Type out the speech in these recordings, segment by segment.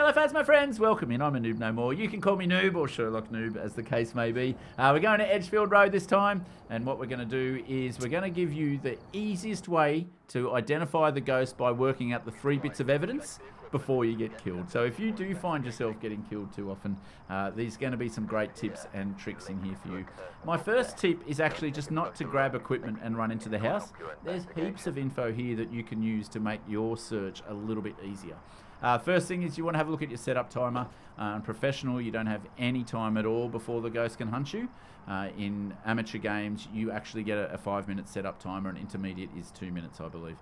Hello Phasmo friends, welcome in. I'm a noob no more. You can call me Noob or Sherlock Noob as the case may be. We're going to Edgefield Road this time, and what we're going to do is we're going to give you the easiest way to identify the ghost by working out the 3 bits of evidence before you get killed. So if you do find yourself getting killed too often, there's going to be some great tips and tricks in here for you. My first tip is actually just not to grab equipment and run into the house. There's heaps of info here that you can use to make your search a little bit easier. First thing is you want to have a look at your setup timer. Professional, you don't have any time at all before the ghost can hunt you. In amateur games, you actually get a 5-minute setup timer, and intermediate is 2 minutes, I believe.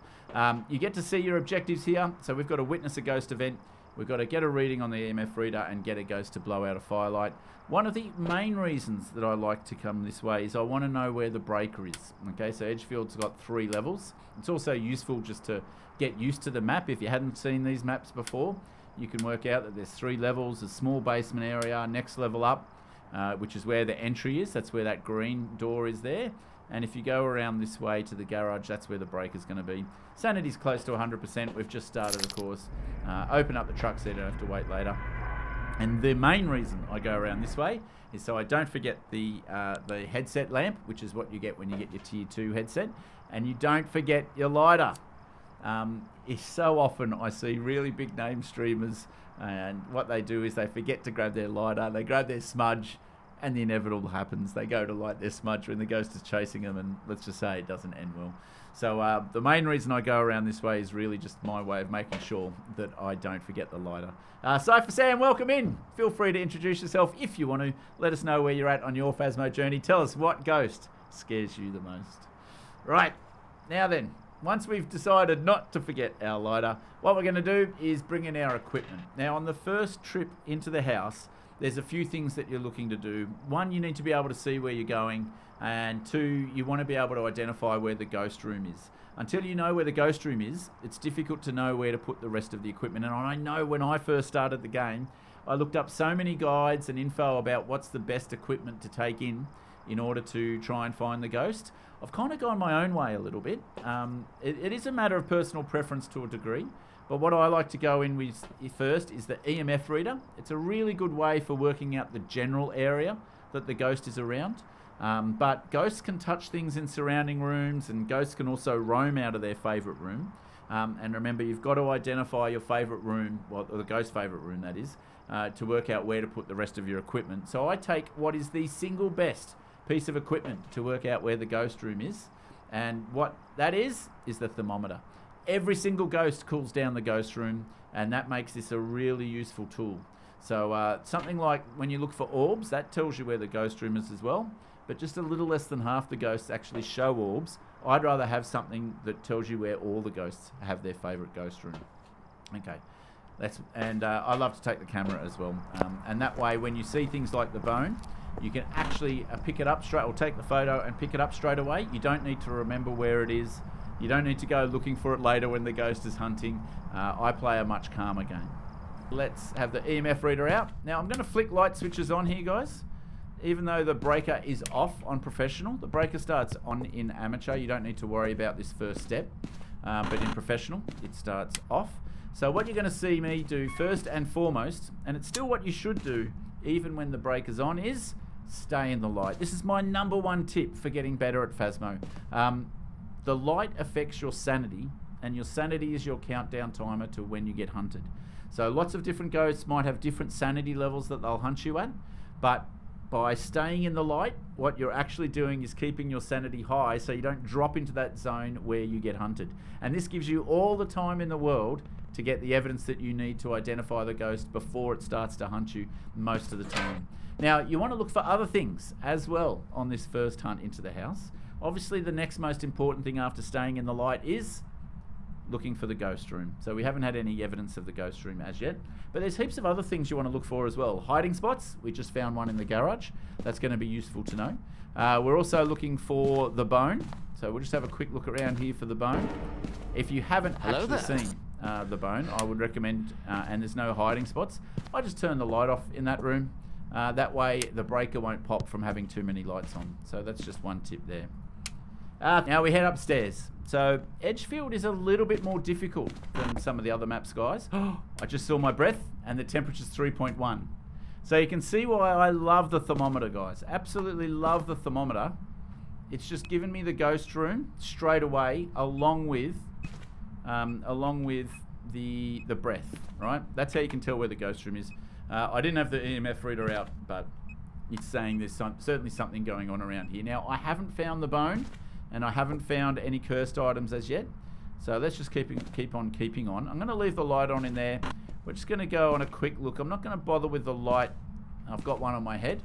You get to see your objectives here. So we've got to witness a ghost event. We've got to get a reading on the EMF reader and get a ghost to blow out a firelight. One of the main reasons that I like to come this way is I want to know where the breaker is. Okay, so Edgefield's got 3 levels. It's also useful just to get used to the map. If you hadn't seen these maps before, you can work out that there's 3 levels, a small basement area, next level up, which is where the entry is. That's where that green door is there. And if you go around this way to the garage, that's where the breaker's going to be. Sanity's close to 100%. We've just started, of course. Open up the truck so you don't have to wait later. And the main reason I go around this way is so I don't forget the headset lamp, which is what you get when you get your Tier 2 headset. And you don't forget your lighter. It's so often I see really big name streamers, and what they do is they forget to grab their lighter, they grab their smudge, and the inevitable happens. They go to light their smudge when the ghost is chasing them, and let's just say it doesn't end well. So the main reason I go around this way is really just my way of making sure that I don't forget the lighter. Cypher Sam, welcome in. Feel free to introduce yourself if you want to. Let us know where you're at on your Phasmo journey. Tell us what ghost scares you the most. Right, now then, once we've decided not to forget our lighter, what we're going to do is bring in our equipment. Now, on the first trip into the house, there's a few things that you're looking to do. 1, you need to be able to see where you're going, and 2, you want to be able to identify where the ghost room is. Until you know where the ghost room is, it's difficult to know where to put the rest of the equipment. And I know when I first started the game, I looked up so many guides and info about what's the best equipment to take in order to try and find the ghost. I've kind of gone my own way a little bit. It is a matter of personal preference to a degree, but what I like to go in with first is the EMF reader. It's a really good way for working out the general area that the ghost is around. But ghosts can touch things in surrounding rooms, and ghosts can also roam out of their favourite room. And remember, you've got to identify your favourite room, well, or the ghost's favourite room, that is, to work out where to put the rest of your equipment. So I take what is the single best piece of equipment to work out where the ghost room is, and what that is the thermometer. Every single ghost cools down the ghost room, and that makes this a really useful tool. So something like when you look for orbs, that tells you where the ghost room is as well, but just a little less than half the ghosts actually show orbs. I'd rather have something that tells you where all the ghosts have their favourite ghost room. Okay, I love to take the camera as well, and that way when you see things like the bone, you can actually pick it up straight, or take the photo and pick it up straight away. You don't need to remember where it is. You don't need to go looking for it later when the ghost is hunting. I play a much calmer game. Let's have the EMF reader out. Now I'm going to flick light switches on here, guys. Even though the breaker is off on professional, the breaker starts on in amateur. You don't need to worry about this first step, but in professional, it starts off. So what you're going to see me do first and foremost, and it's still what you should do even when the breaker's on, is stay in the light. This is my number 1 tip for getting better at Phasmo. The light affects your sanity, and your sanity is your countdown timer to when you get hunted. So lots of different ghosts might have different sanity levels that they'll hunt you at, but by staying in the light, what you're actually doing is keeping your sanity high so you don't drop into that zone where you get hunted. And this gives you all the time in the world to get the evidence that you need to identify the ghost before it starts to hunt you most of the time. Now, you want to look for other things as well on this first hunt into the house. Obviously, the next most important thing after staying in the light is looking for the ghost room. So we haven't had any evidence of the ghost room as yet, but there's heaps of other things you want to look for as well. Hiding spots, we just found one in the garage. That's going to be useful to know. We're also looking for the bone. So we'll just have a quick look around here for the bone. If you haven't actually seen the bone, I would recommend, and there's no hiding spots, I just turn the light off in that room. That way the breaker won't pop from having too many lights on. So that's just one tip there. Now we head upstairs. So Edgefield is a little bit more difficult than some of the other maps, guys. I just saw my breath and the temperature's 3.1. So you can see why I love the thermometer, guys. Absolutely love the thermometer. It's just given me the ghost room straight away, along with the breath, right? That's how you can tell where the ghost room is. I didn't have the EMF reader out, but it's saying there's certainly something going on around here. Now, I haven't found the bone, and I haven't found any cursed items as yet. So let's just keep on keeping on. I'm going to leave the light on in there. We're just going to go on a quick look. I'm not going to bother with the light. I've got one on my head.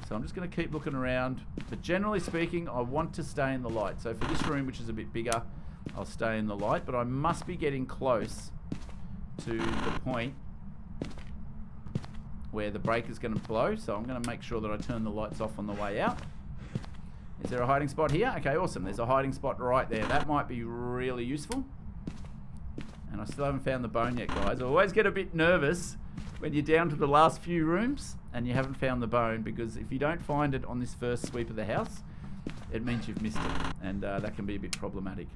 So I'm just going to keep looking around. But generally speaking, I want to stay in the light. So for this room, which is a bit bigger, I'll stay in the light. But I must be getting close to the point where the break is going to blow. So I'm going to make sure that I turn the lights off on the way out. Is there a hiding spot here? Okay, awesome. There's a hiding spot right there. That might be really useful. And I still haven't found the bone yet, guys. I always get a bit nervous when you're down to the last few rooms and you haven't found the bone, because if you don't find it on this first sweep of the house, it means you've missed it. And that can be a bit problematic.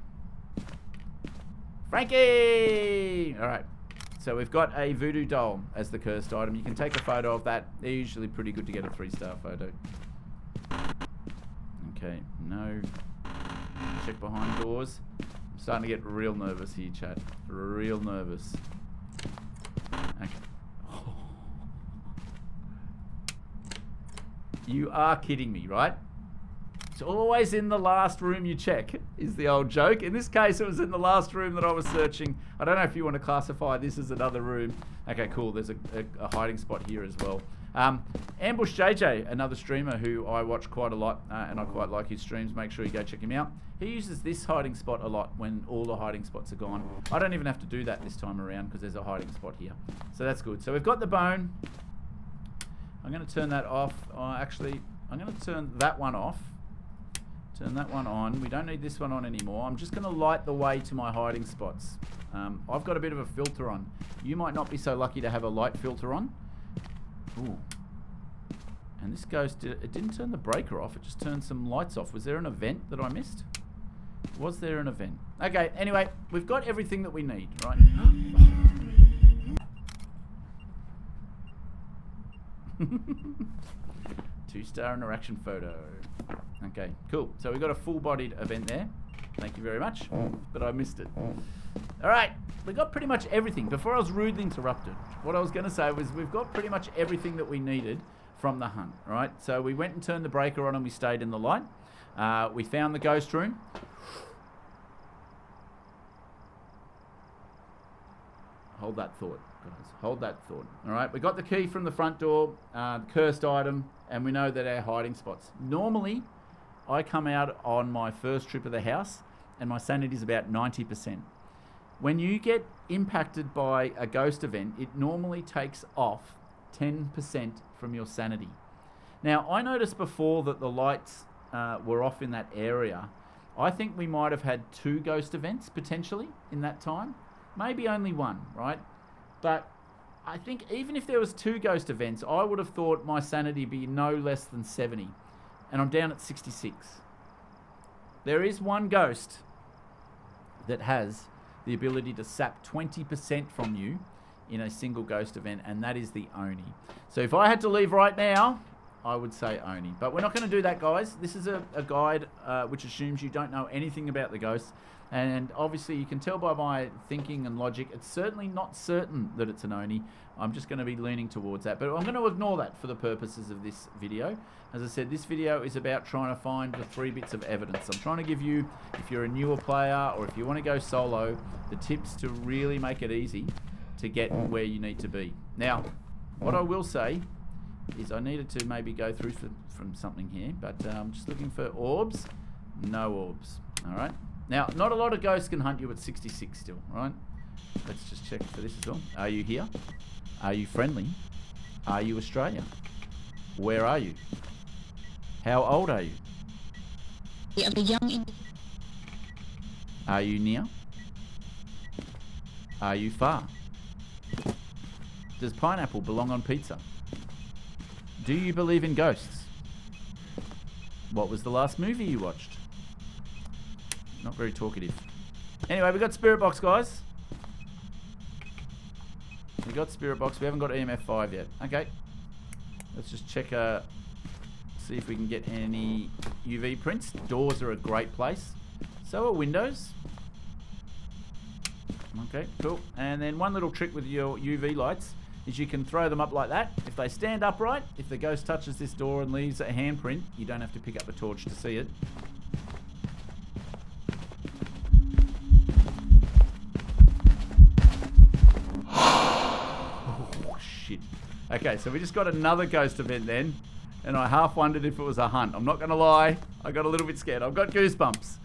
Frankie! All right. So we've got a voodoo doll as the cursed item. You can take a photo of that. They're usually pretty good to get a 3-star photo. Okay, no. Check behind doors. I'm starting to get real nervous here, chat. Real nervous. Okay. Oh. You are kidding me, right? It's always in the last room you check, is the old joke. In this case, it was in the last room that I was searching. I don't know if you want to classify this as another room. Okay, cool. There's a hiding spot here as well. Ambush JJ, another streamer who I watch quite a lot, and I quite like his streams. Make sure you go check him out. He uses this hiding spot a lot when all the hiding spots are gone. I don't even have to do that this time around because there's a hiding spot here. So that's good. So we've got the bone. I'm going to turn that off. Actually, I'm going to turn that one off. Turn that one on. We don't need this one on anymore. I'm just going to light the way to my hiding spots. I've got a bit of a filter on. You might not be so lucky to have a light filter on. Ooh. And this ghost, it didn't turn the breaker off. It just turned some lights off. Was there an event that I missed? Was there an event? Okay, anyway, we've got everything that we need, right? 2-star interaction photo. Okay, cool. So we've got a full-bodied event there. Thank you very much. But I missed it. All right, we got pretty much everything. Before I was rudely interrupted, what I was going to say was we've got pretty much everything that we needed from the hunt, right? So we went and turned the breaker on and we stayed in the light. We found the ghost room. Hold that thought, guys. Hold that thought. All right, we got the key from the front door, cursed item, and we know that our hiding spots. Normally, I come out on my first trip of the house and my sanity is about 90%. When you get impacted by a ghost event, it normally takes off 10% from your sanity. Now, I noticed before that the lights were off in that area. I think we might have had 2 ghost events potentially in that time. Maybe only 1, right? But I think even if there was 2 ghost events, I would have thought my sanity be no less than 70. And I'm down at 66. There is one ghost that has the ability to sap 20% from you in a single ghost event, and that is the Oni. So if I had to leave right now, I would say Oni. But we're not going to do that, guys. This is a guide which assumes you don't know anything about the ghosts. And obviously you can tell by my thinking and logic, it's certainly not certain that it's an Oni. I'm just going to be leaning towards that. But I'm going to ignore that for the purposes of this video. As I said, this video is about trying to find the 3 bits of evidence. I'm trying to give you, if you're a newer player or if you want to go solo, the tips to really make it easy to get where you need to be. Now, what I will say is I needed to maybe go through from something here, but I'm just looking for orbs. No orbs. All right. Now, not a lot of ghosts can hunt you at 66 still, right? Let's just check for this as well. Are you here? Are you friendly? Are you Australian? Where are you? How old are you? Are you near? Are you far? Does pineapple belong on pizza? Do you believe in ghosts? What was the last movie you watched? very talkative. Anyway, we got Spirit Box, guys. We got Spirit Box. We haven't got EMF 5 yet. Okay. Let's just check, see if we can get any UV prints. Doors are a great place. So are windows. Okay, cool. And then one little trick with your UV lights is you can throw them up like that. If they stand upright, if the ghost touches this door and leaves a handprint, you don't have to pick up a torch to see it. Oh, shit. Okay, so we just got another ghost event then, and I half wondered if it was a hunt. I'm not going to lie, I got a little bit scared. I've got goosebumps.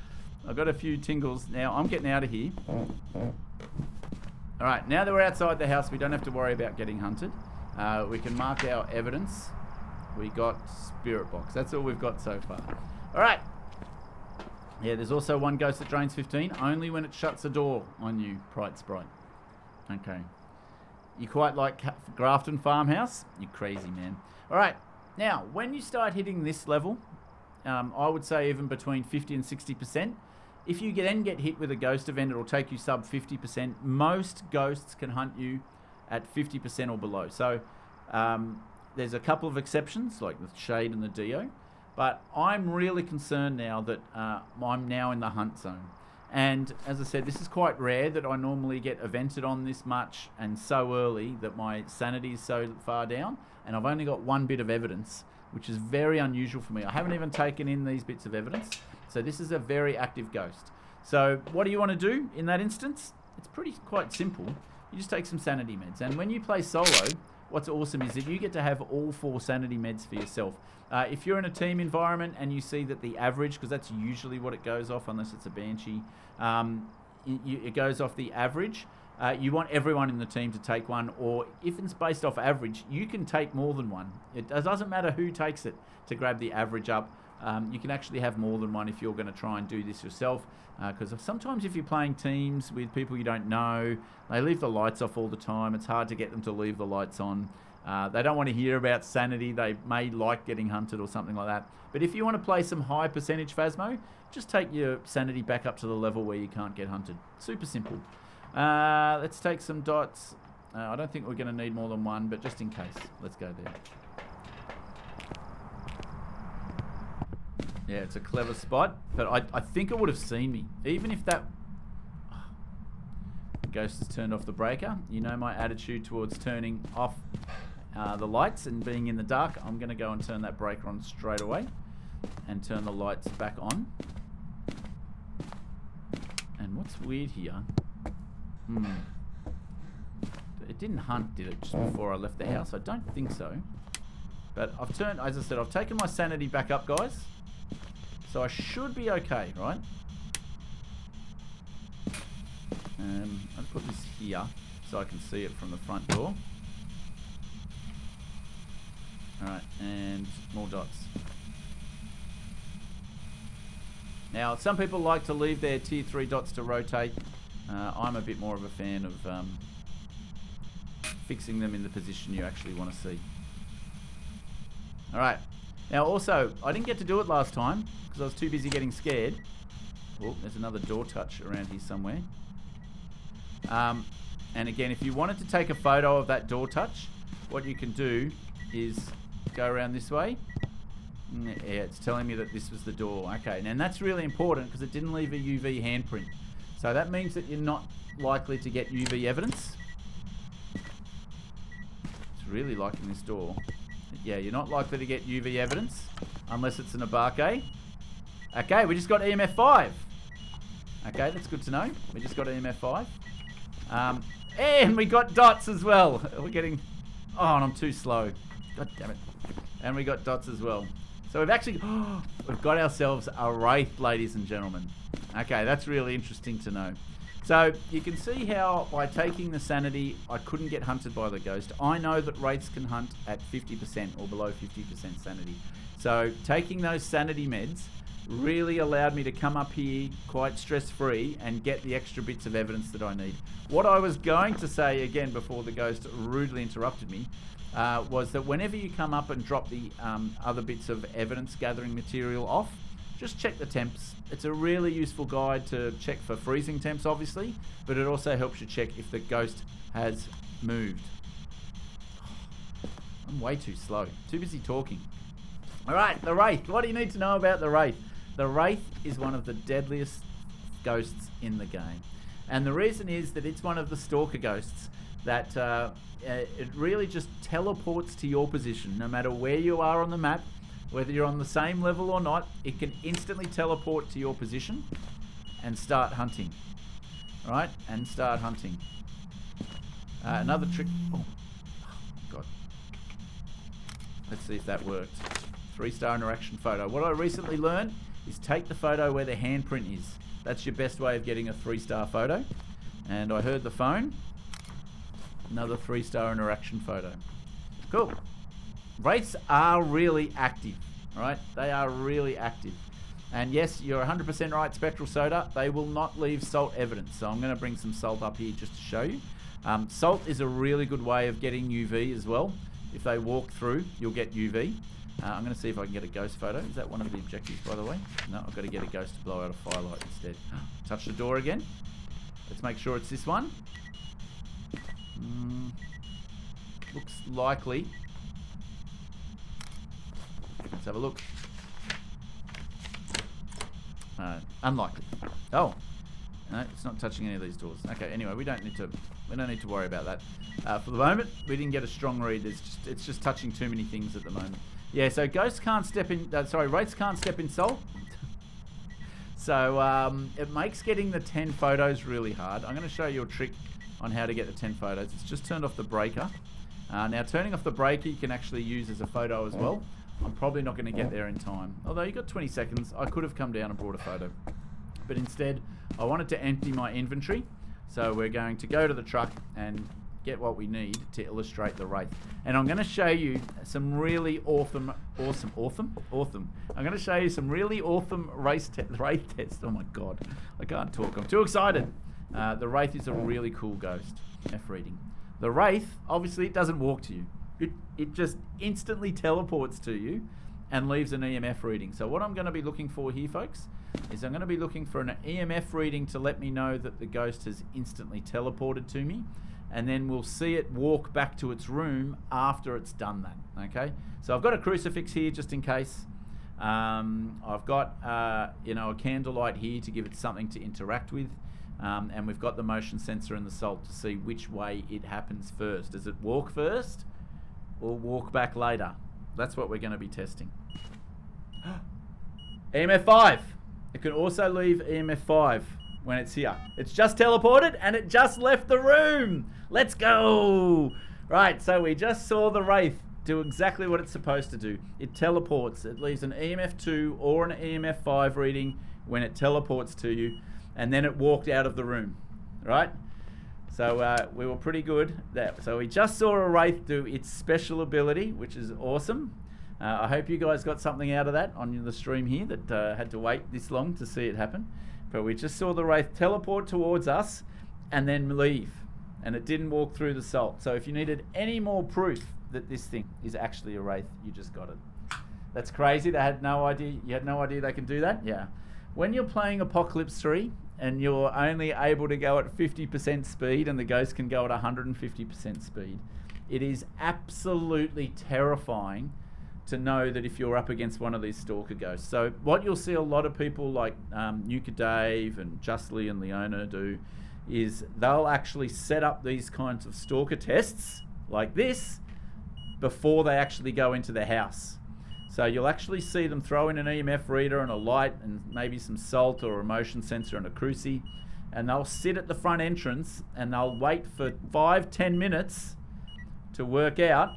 I've got a few tingles. Now, I'm getting out of here. Alright, now that we're outside the house, we don't have to worry about getting hunted. We can mark our evidence. We got Spirit Box. That's all we've got so far. Alright. Yeah, there's also one ghost that drains 15, only when it shuts a door on you, Prite Sprite. Okay. You quite like Grafton Farmhouse? You crazy, man. Alright, now, when you start hitting this level, I would say even between 50 and 60%, if you then get hit with a ghost event, it'll take you sub 50%. Most ghosts can hunt you at 50% or below. So there's a couple of exceptions, like the Shade and the Dio. But I'm really concerned now that I'm now in the hunt zone. And as I said, this is quite rare that I normally get evented on this much and so early that my sanity is so far down. And I've only got one bit of evidence, which is very unusual for me. I haven't even taken in these bits of evidence. So this is a very active ghost. So what do you want to do in that instance? It's quite simple. You just take some sanity meds. And when you play solo, what's awesome is that you get to have all 4 sanity meds for yourself. If you're in a team environment and you see that the average, because that's usually what it goes off, unless it's a Banshee, it goes off the average. You want everyone in the team to take one, or if it's based off average, you can take more than one. It doesn't matter who takes it to grab the average up. You can actually have more than one if you're going to try and do this yourself, because sometimes if you're playing teams with people you don't know, they leave the lights off all the time. It's hard to get them to leave the lights on. They don't want to hear about sanity. They may like getting hunted or something like that. But if you want to play some high percentage Phasmo, just take your sanity back up to the level where you can't get hunted. Super simple. Let's take some dots. I don't think we're going to need more than one, but just in case, let's go there. Yeah, it's a clever spot, but I think it would have seen me. Even if that ghost has turned off the breaker. You know my attitude towards turning off the lights and being in the dark. I'm going to go and turn that breaker on straight away and turn the lights back on. And what's weird here? It didn't hunt, did it, just before I left the house? I don't think so. But I've turned, as I said, I've taken my sanity back up, guys. So I should be okay, right? I'll put this here so I can see it from the front door. Alright, and more dots. Now, some people like to leave their tier 3 dots to rotate. I'm a bit more of a fan of fixing them in the position you actually want to see. Alright, now also, I didn't get to do it last time because I was too busy getting scared. Oh, there's another door touch around here somewhere. And again, if you wanted to take a photo of that door touch, what you can do is go around this way. Yeah, it's telling me that this was the door. Okay, and that's really important because it didn't leave a UV handprint. So that means that you're not likely to get UV evidence. It's really liking this door. Yeah, you're not likely to get UV evidence unless it's an Abake. Okay, we just got EMF 5. Okay, that's good to know. We just got EMF 5. And we got dots as well. We're getting... Oh, and I'm too slow. God damn it. And we got dots as well. So we've actually... we've got ourselves a Wraith, ladies and gentlemen. Okay, that's really interesting to know. So you can see how by taking the sanity, I couldn't get hunted by the ghost. I know that Wraiths can hunt at 50% or below 50% sanity. So taking those sanity meds really allowed me to come up here quite stress-free and get the extra bits of evidence that I need. What I was going to say again before the ghost rudely interrupted me was that whenever you come up and drop the other bits of evidence gathering material off, just check the temps. It's a really useful guide to check for freezing temps, obviously, but it also helps you check if the ghost has moved. I'm way too slow. Too busy talking. All right, the Wraith. What do you need to know about the Wraith? The Wraith is one of the deadliest ghosts in the game. And the reason is that it's one of the stalker ghosts that it really just teleports to your position. No matter where you are on the map, whether you're on the same level or not, it can instantly teleport to your position and start hunting. All right, and start hunting. Another trick. Oh, God. Let's see if that worked. 3-star interaction photo. What I recently learned is take the photo where the handprint is. That's your best way of getting a 3-star photo. And I heard the phone. Another 3-star interaction photo. Cool. Wraiths are really active, right? They are really active. And yes, you're 100% right, Spectral Soda. They will not leave salt evidence. So I'm going to bring some salt up here just to show you. Salt is a really good way of getting UV as well. If they walk through, you'll get UV. I'm going to see if I can get a ghost photo. Is that one of the objectives, by the way? No, I've got to get a ghost to blow out a firelight instead. Touch the door again. Let's make sure it's this one. Looks likely. Let's have a look. Unlikely. Oh, no, it's not touching any of these doors. Okay. Anyway, we don't need to worry about that. For the moment, we didn't get a strong read. It's just touching too many things at the moment. Yeah. So ghosts can't step in. Wraiths can't step in salt. So it makes getting the 10 photos really hard. I'm going to show you a trick on how to get the 10 photos. It's just turned off the breaker. Now turning off the breaker you can actually use as a photo as well. I'm probably not going to get there in time. Although you got 20 seconds, I could have come down and brought a photo. But instead, I wanted to empty my inventory. So we're going to go to the truck and get what we need to illustrate the Wraith. And I'm going to show you some really awesome. I'm going to show you some really awesome Wraith tests. Oh my God, I can't talk. I'm too excited. The Wraith is a really cool ghost. F reading. The Wraith, obviously, it doesn't walk to you. It just instantly teleports to you and leaves an EMF reading. So what I'm going to be looking for here, folks, is I'm going to be looking for an EMF reading to let me know that the ghost has instantly teleported to me. And then we'll see it walk back to its room after it's done that. Okay. So I've got a crucifix here just in case. I've got a candlelight here to give it something to interact with. And we've got the motion sensor and the salt to see which way it happens first. Does it walk first or walk back later? That's what we're going to be testing. EMF 5. It can also leave EMF 5 when it's here. It's just teleported and it just left the room. Let's go. Right, so we just saw the Wraith do exactly what it's supposed to do. It teleports. It leaves an EMF 2 or an EMF 5 reading when it teleports to you. And then it walked out of the room, right? So we were pretty good there. So we just saw a Wraith do its special ability, which is awesome. I hope you guys got something out of that on the stream here that had to wait this long to see it happen. But we just saw the Wraith teleport towards us and then leave. And it didn't walk through the salt. So if you needed any more proof that this thing is actually a Wraith, you just got it. That's crazy. They had no idea. You had no idea they can do that? Yeah. When you're playing Apocalypse 3 and you're only able to go at 50% speed and the ghost can go at 150% speed, it is absolutely terrifying to know that if you're up against one of these stalker ghosts. So what you'll see a lot of people like Nuka Dave and Justly and Leona do is they'll actually set up these kinds of stalker tests like this before they actually go into the house. So you'll actually see them throw in an EMF reader and a light and maybe some salt or a motion sensor and a cruci, and they'll sit at the front entrance and they'll wait for 5-10 minutes to work out.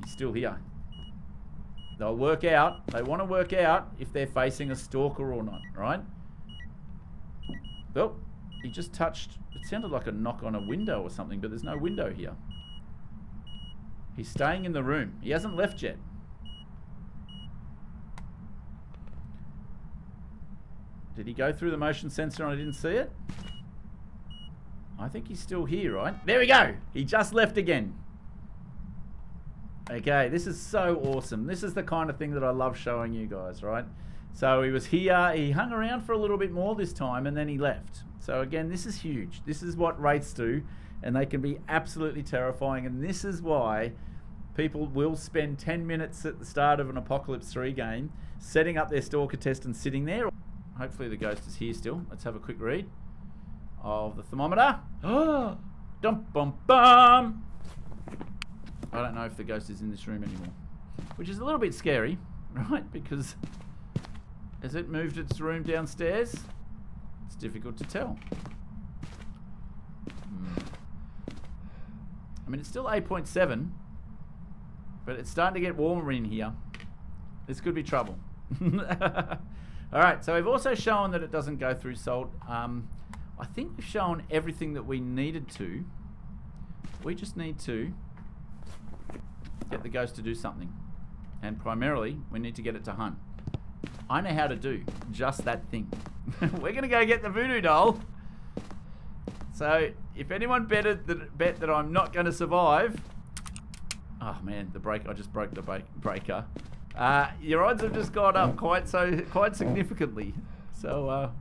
He's still here. They'll work out. They want to work out if they're facing a stalker or not, right? Oh, he just touched. It sounded like a knock on a window or something, but there's no window here. He's staying in the room. He hasn't left yet. Did he go through the motion sensor and I didn't see it? I think he's still here, right? There we go. He just left again. Okay, this is so awesome. This is the kind of thing that I love showing you guys, right? So he was here, he hung around for a little bit more this time, and then he left. So again, this is huge. This is what wraiths do, and they can be absolutely terrifying, and this is why people will spend 10 minutes at the start of an Apocalypse 3 game setting up their stalker test and sitting there. Hopefully the ghost is here still. Let's have a quick read of the thermometer. Oh, dum bum bum. I don't know if the ghost is in this room anymore, which is a little bit scary, right? Because has it moved its room downstairs? It's difficult to tell. I mean, it's still 8.7, but it's starting to get warmer in here. This could be trouble. All right, so we've also shown that it doesn't go through salt. I think we've shown everything that we needed to. We just need to get the ghost to do something. And primarily, we need to get it to hunt. I know how to do just that thing. We're going to go get the voodoo doll. So, if anyone bet that I'm not going to survive... Oh man, I just broke the breaker. Your odds have just gone up quite significantly. So,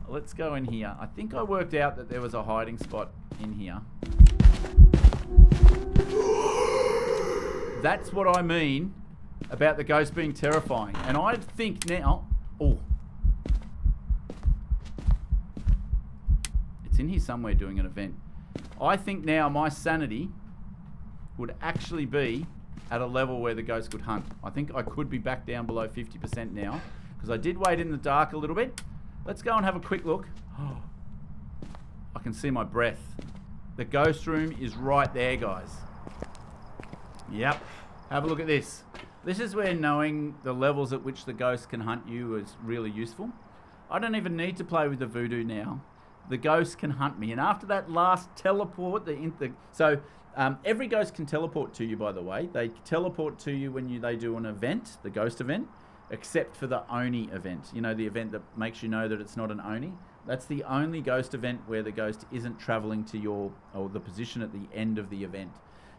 let's go in here. I think I worked out that there was a hiding spot in here. That's what I mean about the ghost being terrifying. And I think now... Oh. It's in here somewhere doing an event. I think now my sanity would actually be at a level where the ghost could hunt. I think I could be back down below 50% now, because I did wait in the dark a little bit. Let's go and have a quick look. Oh, I can see my breath. The ghost room is right there, guys. Yep. Have a look at this. This is where knowing the levels at which the ghost can hunt you is really useful. I don't even need to play with the voodoo now. The ghost can hunt me. And after that last teleport, every ghost can teleport to you, by the way. They teleport to you when they do an event, the ghost event, except for the Oni event. You know, the event that makes you know that it's not an Oni. That's the only ghost event where the ghost isn't traveling to the position at the end of the event.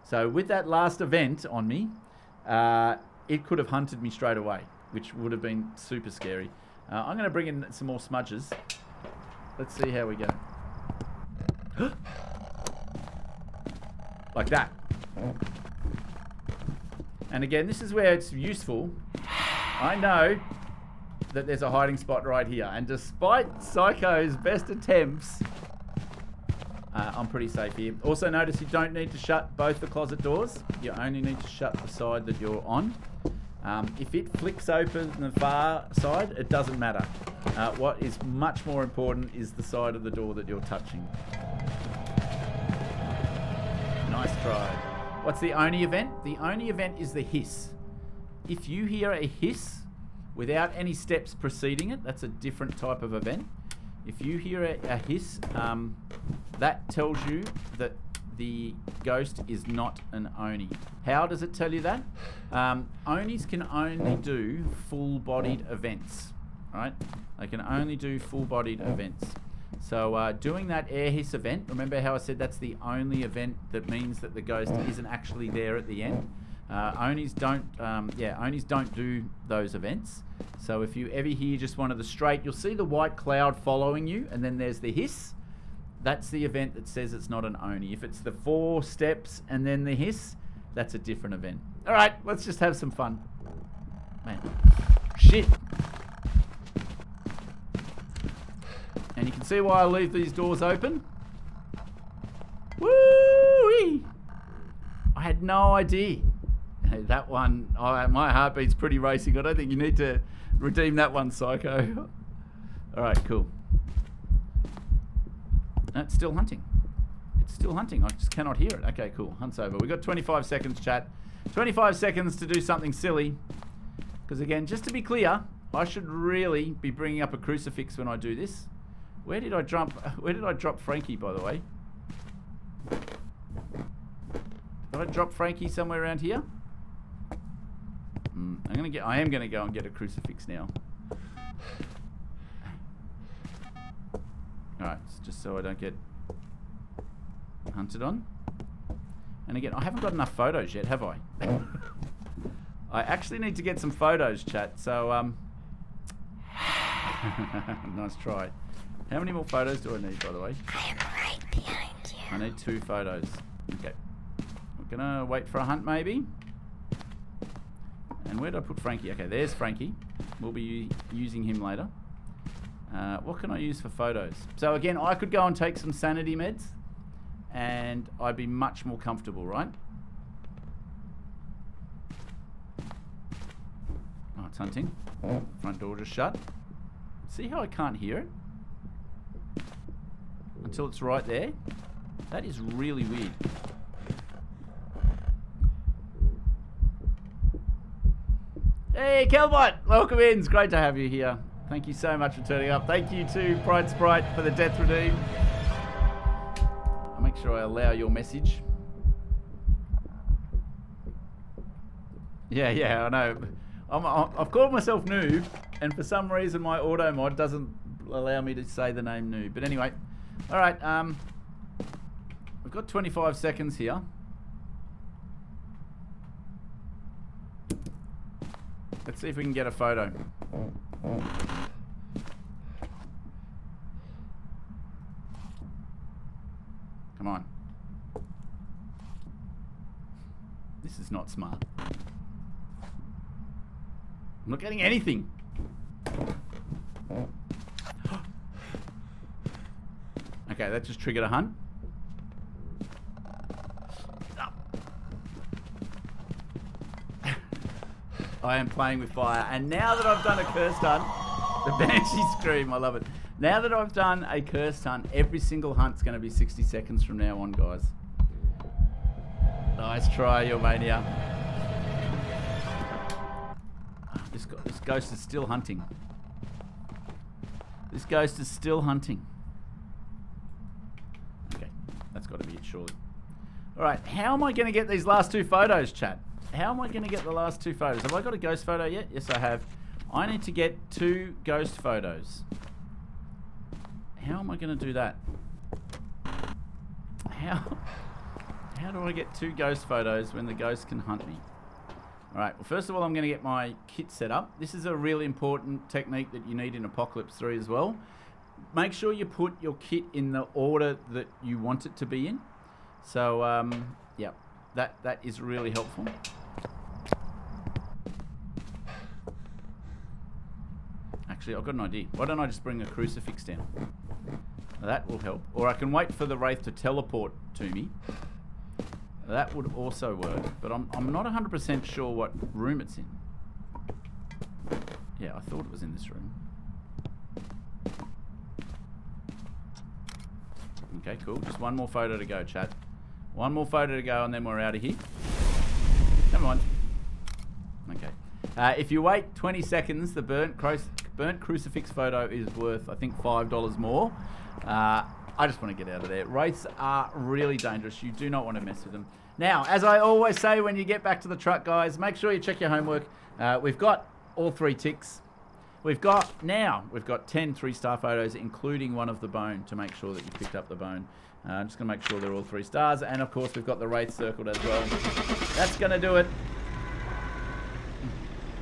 So with that last event on me, it could have hunted me straight away, which would have been super scary. I'm going to bring in some more smudges. Let's see how we go. Like that. And again, this is where it's useful. I know that there's a hiding spot right here. And despite Psycho's best attempts, I'm pretty safe here. Also notice you don't need to shut both the closet doors. You only need to shut the side that you're on. If it flicks open the far side, it doesn't matter. What is much more important is the side of the door that you're touching. Nice try. What's the Oni event? The Oni event is the hiss. If you hear a hiss without any steps preceding it, that's a different type of event. If you hear a hiss, that tells you that the ghost is not an Oni. How does it tell you that? Onis can only do full-bodied events, right? They can only do full-bodied events. So doing that air hiss event, remember how I said that's the only event that means that the ghost isn't actually there at the end? Onis don't do those events. So if you ever hear just one of the straight, you'll see the white cloud following you, and then there's the hiss. That's the event that says it's not an Oni. If it's the 4 steps and then the hiss, that's a different event. All right, let's just have some fun. Man, shit. And you can see why I leave these doors open. Woo-wee! I had no idea. Hey, that one, my heartbeat's pretty racing. I don't think you need to redeem that one, Psycho. All right, cool. No, it's still hunting. It's still hunting. I just cannot hear it. Okay, cool. Hunt's over. We've got 25 seconds, chat. 25 seconds to do something silly. Because again, just to be clear, I should really be bringing up a crucifix when I do this. Where did I drop Frankie, by the way? Did I drop Frankie somewhere around here? I am gonna go and get a crucifix now. Alright, just so I don't get hunted on. And again, I haven't got enough photos yet, have I? I actually need to get some photos, chat. So, nice try. How many more photos do I need, by the way? I am right behind you. I need 2 photos. Okay. We're gonna wait for a hunt, maybe. And where did I put Frankie? Okay, there's Frankie. We'll be using him later. What can I use for photos? So again, I could go and take some sanity meds and I'd be much more comfortable, right? Oh, it's hunting. Front door just shut. See how I can't hear it? Until it's right there? That is really weird. Hey, Kelbot! Welcome in. It's great to have you here. Thank you so much for turning up. Thank you to Pride Sprite for the Death Redeem. I'll make sure I allow your message. Yeah, I know. I've called myself Noob, and for some reason my auto mod doesn't allow me to say the name Noob. But anyway, all right. We've got 25 seconds here. Let's see if we can get a photo. Come on. This is not smart. I'm not getting anything. Okay, that just triggered a hunt. I am playing with fire, and now that I've done a cursed hunt, the Banshee scream, I love it. Now that I've done a cursed hunt, every single hunt's going to be 60 seconds from now on, guys. Nice try, your mania. This ghost is still hunting. This ghost is still hunting. Okay, that's got to be it, surely. All right, how am I going to get these last 2 photos, chat? How am I going to get the last 2 photos? Have I got a ghost photo yet? Yes, I have. I need to get 2 ghost photos. How am I going to do that? How do I get 2 ghost photos when the ghost can hunt me? All right, well, first of all, I'm going to get my kit set up. This is a really important technique that you need in Apocalypse 3 as well. Make sure you put your kit in the order that you want it to be in. So, yeah, that is really helpful. Actually, I've got an idea. Why don't I just bring a crucifix down? That will help. Or I can wait for the Wraith to teleport to me. That would also work. But I'm not 100% sure what room it's in. Yeah, I thought it was in this room. Okay, cool. Just one more photo to go, chat. One more photo to go and then we're out of here. Never mind. Okay. If you wait 20 seconds, the burnt crucifix photo is worth, I think, $5 more. I just want to get out of there. Wraiths are really dangerous. You do not want to mess with them. Now, as I always say when you get back to the truck, guys, make sure you check your homework. We've got all 3 ticks. We've got 10 3-star photos, including one of the bone, to make sure that you picked up the bone. I'm just going to make sure they're all 3 stars. And, of course, we've got the Wraith circled as well. That's going to do it.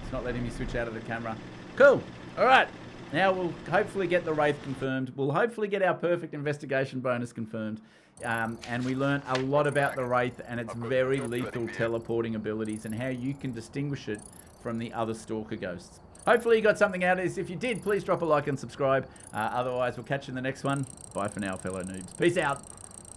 It's not letting me switch out of the camera. Cool. All right. Now we'll hopefully get the Wraith confirmed. We'll hopefully get our perfect investigation bonus confirmed. And we learned a lot about the Wraith and its very lethal teleporting abilities and how you can distinguish it from the other Stalker ghosts. Hopefully you got something out of this. If you did, please drop a like and subscribe. Otherwise, we'll catch you in the next one. Bye for now, fellow noobs. Peace out.